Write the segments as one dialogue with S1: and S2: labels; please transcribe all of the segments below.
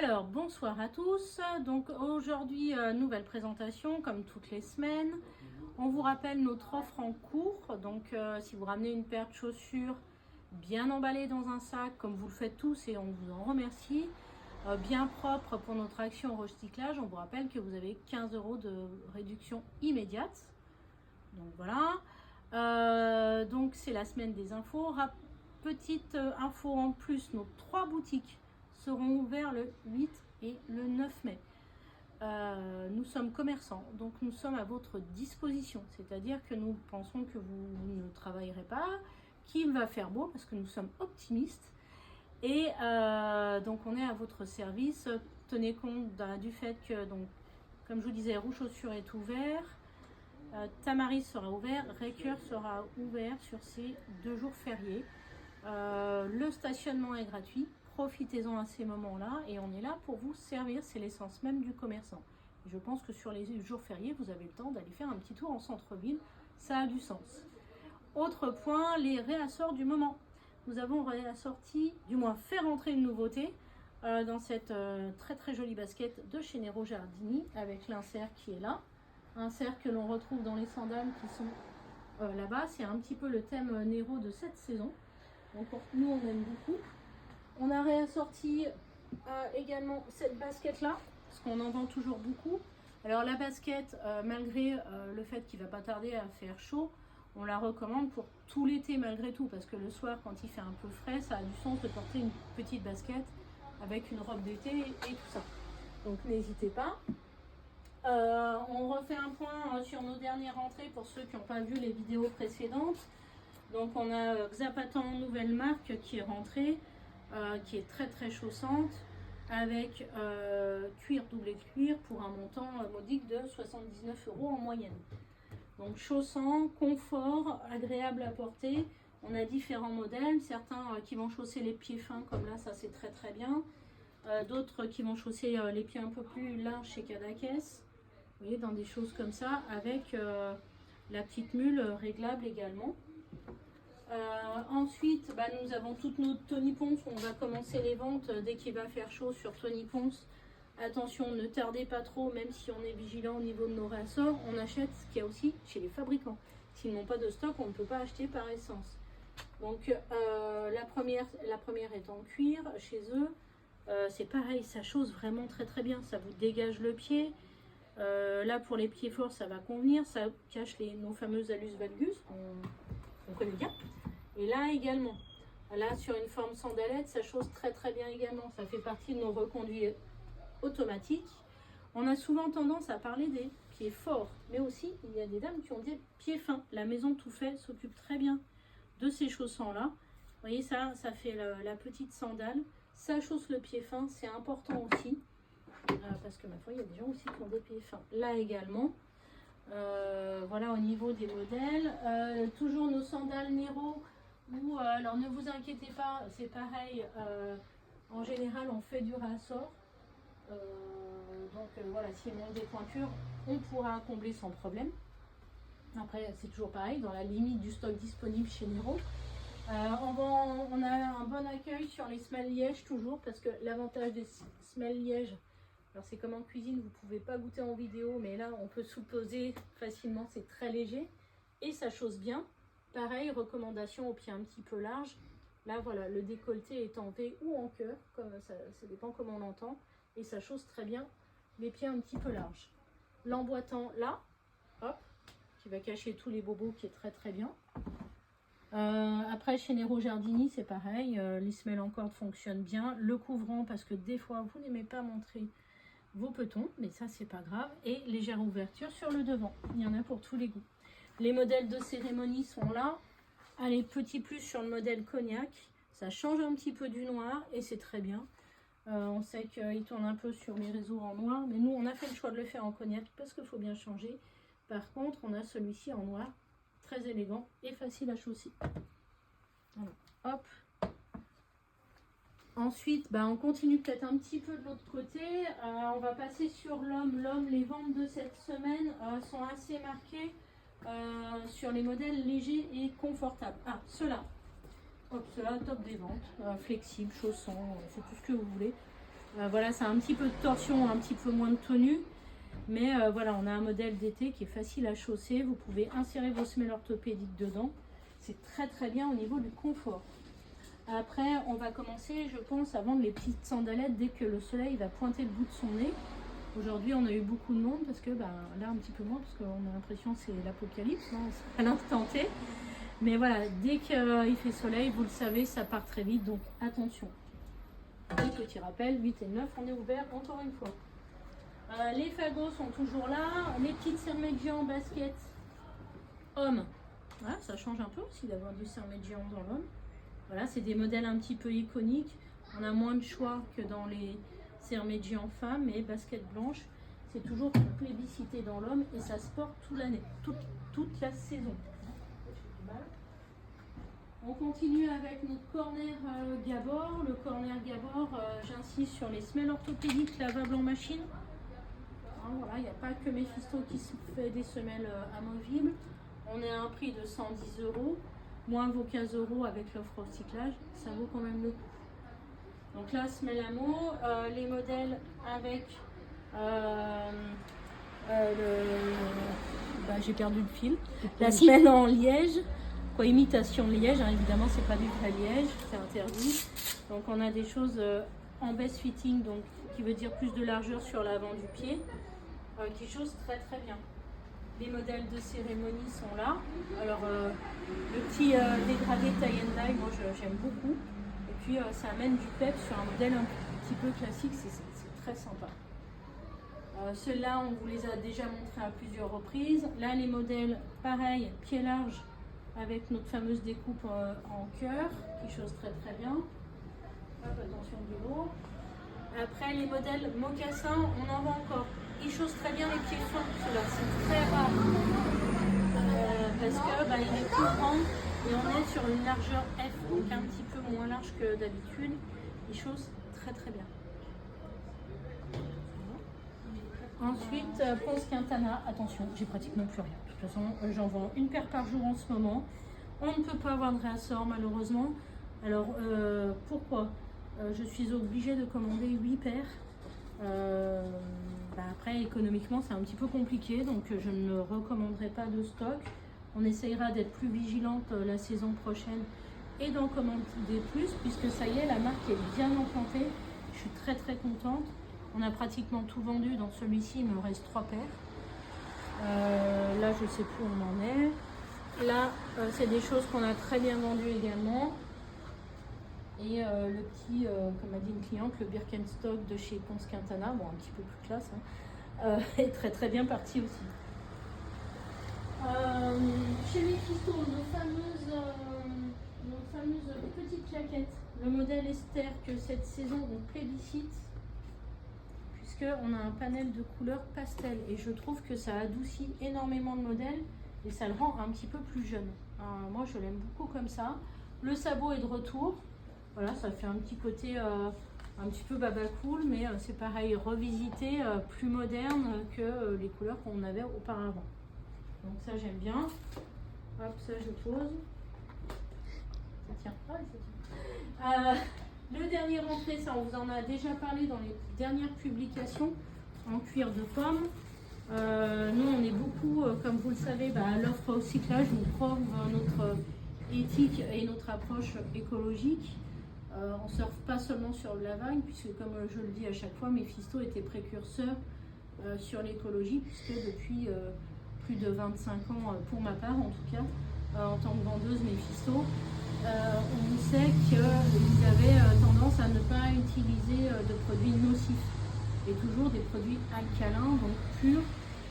S1: Alors, bonsoir à tous. Donc aujourd'hui, nouvelle présentation comme toutes les semaines. On vous rappelle notre offre en cours. Donc si vous ramenez une paire de chaussures bien emballée dans un sac, comme vous le faites tous et on vous en remercie, bien propre pour notre action recyclage, on vous rappelle que vous avez 15 € de réduction immédiate. Donc voilà. Donc c'est la semaine des infos. Petite info en plus, nos 3 boutiques seront ouverts le 8 et le 9 mai. Nous sommes commerçants, donc nous sommes à votre disposition. C'est-à-dire que nous pensons que vous ne travaillerez pas, qu'il va faire beau parce que nous sommes optimistes. Et donc on est à votre service. Tenez compte du fait que, donc, comme je vous disais, Rouge Chaussures est ouvert. Tamaris sera ouvert, Récur sera ouvert sur ces 2 jours fériés. Le stationnement est gratuit, profitez-en à ces moments-là et on est là pour vous servir, c'est l'essence même du commerçant. Et je pense que sur les jours fériés, vous avez le temps d'aller faire un petit tour en centre-ville, ça a du sens. Autre point, les réassorts du moment. Nous avons réassorti, du moins fait rentrer une nouveauté dans cette très très jolie basket de chez Nero Giardini avec l'insert qui est là. Insert que l'on retrouve dans les sandales qui sont là-bas. C'est un petit peu le thème Nero de cette saison. Donc nous on aime beaucoup. On a réassorti également cette basket là, parce qu'on en vend toujours beaucoup. Alors la basket, malgré le fait qu'il va pas tarder à faire chaud, on la recommande pour tout l'été malgré tout, parce que le soir quand il fait un peu frais, ça a du sens de porter une petite basket avec une robe d'été et tout ça. Donc n'hésitez pas. On refait un point sur nos dernières rentrées pour ceux qui n'ont pas vu les vidéos précédentes. Donc on a Zapatan, nouvelle marque qui est rentrée, qui est très très chaussante, avec cuir, doublé cuir pour un montant modique de 79 € en moyenne. Donc chaussant, confort, agréable à porter. On a différents modèles, certains qui vont chausser les pieds fins comme là, ça c'est très très bien. D'autres qui vont chausser les pieds un peu plus larges chez Cadaqués. Vous voyez, dans des choses comme ça, avec la petite mule réglable également. Ensuite, nous avons toutes nos Tony Ponce. On va commencer les ventes dès qu'il va faire chaud sur Tony Ponce. Attention, ne tardez pas trop, même si on est vigilant au niveau de nos réassorts. On achète ce qu'il y a aussi chez les fabricants. S'ils n'ont pas de stock, on ne peut pas acheter par essence. Donc la première est en cuir chez eux. C'est pareil, ça chausse vraiment très très bien. Ça vous dégage le pied. Là pour les pieds forts, ça va convenir. Ça cache nos fameuses alus valgus. On connaît bien. Et là également, là sur une forme sandalette, ça chausse très très bien également. Ça fait partie de nos reconduits automatiques. On a souvent tendance à parler des pieds forts, mais aussi il y a des dames qui ont des pieds fins. La maison tout fait s'occupe très bien de ces chaussants-là. Vous voyez, ça fait la petite sandale. Ça chausse le pied fin, c'est important aussi. Parce que ma foi, il y a des gens aussi qui ont des pieds fins. Là également. Voilà au niveau des modèles. Toujours nos sandales Nero. Alors ne vous inquiétez pas, c'est pareil, en général on fait du réassort, donc voilà, s'il manque des pointures on pourra combler sans problème. Après c'est toujours pareil, dans la limite du stock disponible chez Nero. On a un bon accueil sur les semelles liège toujours, parce que l'avantage des semelles liège, alors c'est comme en cuisine, vous ne pouvez pas goûter en vidéo, mais là on peut sous-peser facilement, c'est très léger et ça chausse bien. Pareil, recommandation au pied un petit peu large. Là, voilà, le décolleté est en V ou en cœur, ça dépend comment on l'entend. Et ça chausse très bien les pieds un petit peu larges. L'emboîtant là, hop, qui va cacher tous les bobos, qui est très très bien. Après, chez Nero Giardini, c'est pareil. Les semelles en corde fonctionnent bien. Le couvrant, parce que des fois, vous n'aimez pas montrer vos petons, mais ça, c'est pas grave. Et légère ouverture sur le devant. Il y en a pour tous les goûts. Les modèles de cérémonie sont là. Allez, petit plus sur le modèle cognac. Ça change un petit peu du noir et c'est très bien. On sait qu'il tourne un peu sur les réseaux en noir. Mais nous, on a fait le choix de le faire en cognac parce qu'il faut bien changer. Par contre, on a celui-ci en noir. Très élégant et facile à chausser. Voilà. Hop. Ensuite, on continue peut-être un petit peu de l'autre côté. On va passer sur l'homme. L'homme, les ventes de cette semaine sont assez marquées. Sur les modèles légers et confortables. Ceux-là. Hop, ceux-là, top des ventes. Flexibles, chaussants, c'est tout ce que vous voulez. Voilà, c'est un petit peu de torsion, un petit peu moins de tenue. Mais voilà, on a un modèle d'été qui est facile à chausser. Vous pouvez insérer vos semelles orthopédiques dedans. C'est très très bien au niveau du confort. Après, on va commencer, je pense, à vendre les petites sandalettes dès que le soleil va pointer le bout de son nez. Aujourd'hui, on a eu beaucoup de monde parce que, là, un petit peu moins, parce qu'on a l'impression que c'est l'apocalypse, hein, à l'instant T. Mais voilà, dès qu'il fait soleil, vous le savez, ça part très vite, donc attention. Petit rappel, 8 et 9, on est ouvert encore une fois. Les fagots sont toujours là. Les petites Sermeggia en basket homme. Voilà, ça change un peu aussi d'avoir du Sermeggia dans l'homme. Voilà, c'est des modèles un petit peu iconiques. On a moins de choix que dans les Sermeggia en femme, mais basket blanche, c'est toujours plébiscité dans l'homme et ça se porte toute l'année, toute la saison. On continue avec notre corner Gabor. Le corner Gabor, j'insiste sur les semelles orthopédiques lavables en machine. Voilà, il n'y a pas que Mephisto qui se fait des semelles amovibles. On est à un prix de 110 €, moins vos 15 € avec l'offre recyclage, ça vaut quand même le coup. Donc là, semelle amo, les modèles avec j'ai perdu le fil. La semelle en liège, quoi, imitation liège, hein, évidemment, c'est pas du vrai liège, c'est interdit. Donc on a des choses en best fitting, donc qui veut dire plus de largeur sur l'avant du pied. Qui chose très très bien. Les modèles de cérémonie sont là. Alors le petit dégradé tie and dye, moi j'aime beaucoup. Et puis ça amène du pep sur un modèle un petit peu classique, c'est très sympa. Ceux-là, on vous les a déjà montrés à plusieurs reprises. Là, les modèles, pareil, pied large avec notre fameuse découpe en cœur, qui chose très très bien. Hop, attention du lourd. Après, les modèles mocassins, on en voit encore. Ils chaussent très bien les pieds fins, ceux-là, c'est très rare. Parce que il est plus grand et on est sur une largeur F, donc un petit peu moins large que d'habitude. Ils chaussent très très bien. Ensuite, Ponce Quintana, attention, j'ai pratiquement plus rien. De toute façon, j'en vends une paire par jour en ce moment. On ne peut pas avoir de réassort malheureusement. Alors, pourquoi je suis obligée de commander 8 paires. Après, économiquement, c'est un petit peu compliqué, donc je ne recommanderai pas de stock. On essayera d'être plus vigilante la saison prochaine et d'en commander plus, puisque ça y est, la marque est bien implantée. Je suis très très contente. On a pratiquement tout vendu. Dans celui-ci, il me reste 3 paires. Là, je ne sais plus où on en est. Là, c'est des choses qu'on a très bien vendues également. Et le petit, comme a dit une cliente, le Birkenstock de chez Ponce Quintana, bon, un petit peu plus classe, hein, est très très bien parti aussi. Chez Mephisto, nos fameuses petites claquettes, le modèle Esther que cette saison on plébiscite, puisqu'on a un panel de couleurs pastel et je trouve que ça adoucit énormément le modèle et ça le rend un petit peu plus jeune. Moi je l'aime beaucoup comme ça. Le sabot est de retour. Voilà, ça fait un petit côté un petit peu baba cool, mais c'est pareil, revisité, plus moderne que les couleurs qu'on avait auparavant. Donc ça j'aime bien. Hop, ça je pose. Ça tient. Ah, ça tient. Le dernier rentré, ça on vous en a déjà parlé dans les dernières publications, en cuir de pomme. Nous on est beaucoup, comme vous le savez, à l'offre recyclage, on prouve notre éthique et notre approche écologique. On ne surfe pas seulement sur le lavagne, puisque comme je le dis à chaque fois, Mephisto était précurseur sur l'écologie, puisque depuis plus de 25 ans, pour ma part en tout cas, en tant que vendeuse Mephisto, on sait qu'ils avaient tendance à ne pas utiliser de produits nocifs, et toujours des produits alcalins, donc purs,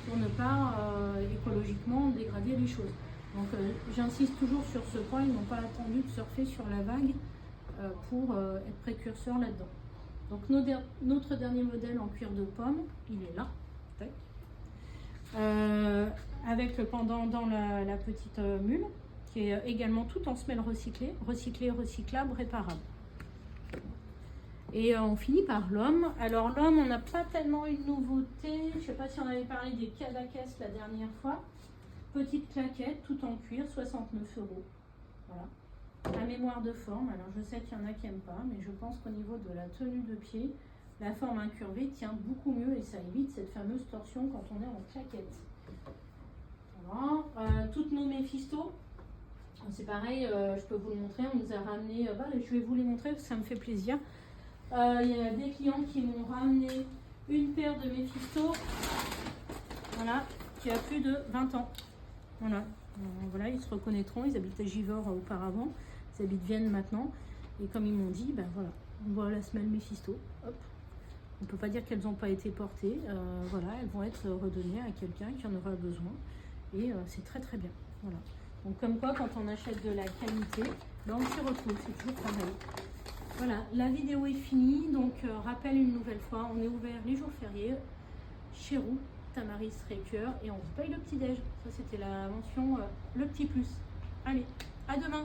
S1: pour ne pas écologiquement dégrader les choses. Donc j'insiste toujours sur ce point, ils n'ont pas attendu de surfer sur la vague pour être précurseur là-dedans. Donc notre dernier modèle en cuir de pomme, il est là, avec le pendant dans la petite mule, qui est également tout en semelle recyclée, recyclable, réparable. Et on finit par l'homme. Alors l'homme, on n'a pas tellement une nouveauté. Je ne sais pas si on avait parlé des Cadaqués la dernière fois. Petite claquette, tout en cuir, 69 €. Voilà. La mémoire de forme, alors je sais qu'il y en a qui n'aiment pas, mais je pense qu'au niveau de la tenue de pied, La forme incurvée tient beaucoup mieux et ça évite cette fameuse torsion quand on est en claquette. Voilà. Toutes nos Méphisto, c'est pareil, je peux vous le montrer. On nous a ramené, je vais vous les montrer parce que ça me fait plaisir. Il y a des clients qui m'ont ramené une paire de Méphisto, voilà, qui a plus de 20 ans. Voilà. Voilà, ils se reconnaîtront, ils habitaient Givors auparavant, ils habitent Vienne maintenant. Et comme ils m'ont dit, ben voilà, on voit la semelle Méphisto, hop. On ne peut pas dire qu'elles n'ont pas été portées, voilà, elles vont être redonnées à quelqu'un qui en aura besoin. Et c'est très très bien, voilà. Donc comme quoi, quand on achète de la qualité, ben on s'y retrouve, c'est toujours pareil. Voilà, la vidéo est finie, donc rappel une nouvelle fois, on est ouvert les jours fériés, chez Roux, Tamaris Récure, et on vous paye le petit déj. Ça c'était la mention, le petit plus. Allez, à demain.